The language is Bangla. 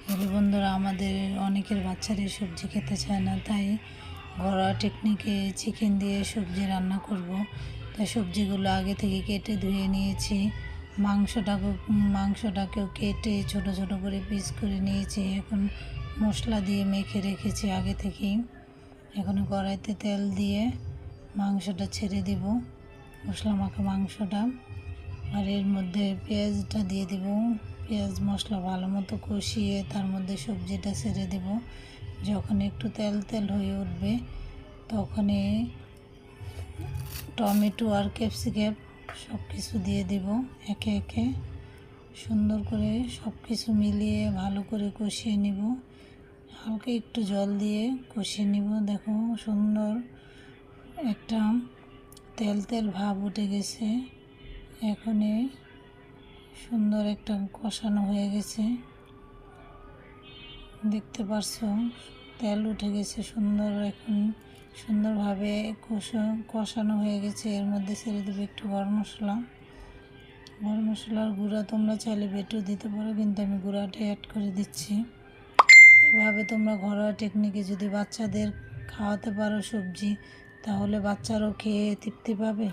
হ্যালো বন্ধুরা, আমাদের অনেকের বাচ্চারা সবজি খেতে চায় না, তাই ঘরোয়া টেকনিকে চিকেন দিয়ে সবজি রান্না করব। তাই সবজিগুলো আগে থেকে কেটে ধুয়ে নিয়েছি। মাংসটাকেও কেটে ছোট ছোট করে পিস করে নিয়েছি। এখন মশলা দিয়ে মেখে রেখেছি আগে থেকেই। এখন কড়াইতে তেল দিয়ে মাংসটা ছেড়ে দিব, মশলা মাখা মাংসটা। আর এর মধ্যে পেঁয়াজটা দিয়ে দিব। পেঁয়াজ মশলা ভালো মতো কষিয়ে তার মধ্যে সবজিটা ছেড়ে দেব। যখন একটু তেল তেল হয়ে উঠবে তখনই টমেটো আর ক্যাপসিকাম সব কিছু দিয়ে দেব একে একে। সুন্দর করে সব কিছু মিলিয়ে ভালো করে কষিয়ে নিব। হালকা একটু জল দিয়ে কষিয়ে নিব। দেখো সুন্দর একটা তেল তেল ভাব উঠে গেছে। এখনই সুন্দর একটা কষানো হয়ে গেছে, দেখতে পারছো তেল উঠে গেছে সুন্দর। এখন সুন্দরভাবে কষানো হয়ে গেছে। এর মধ্যে ছেড়ে দেবো একটু গরম মশলার গুঁড়া। তোমরা চাইলে বেটেও দিতে পারো, কিন্তু আমি গুঁড়াটা অ্যাড করে দিচ্ছি। এভাবে তোমরা ঘরোয়া টেকনিকে যদি বাচ্চাদের খাওয়াতে পারো সবজি, তাহলে বাচ্চারাও খেয়ে তৃপ্তি পাবে।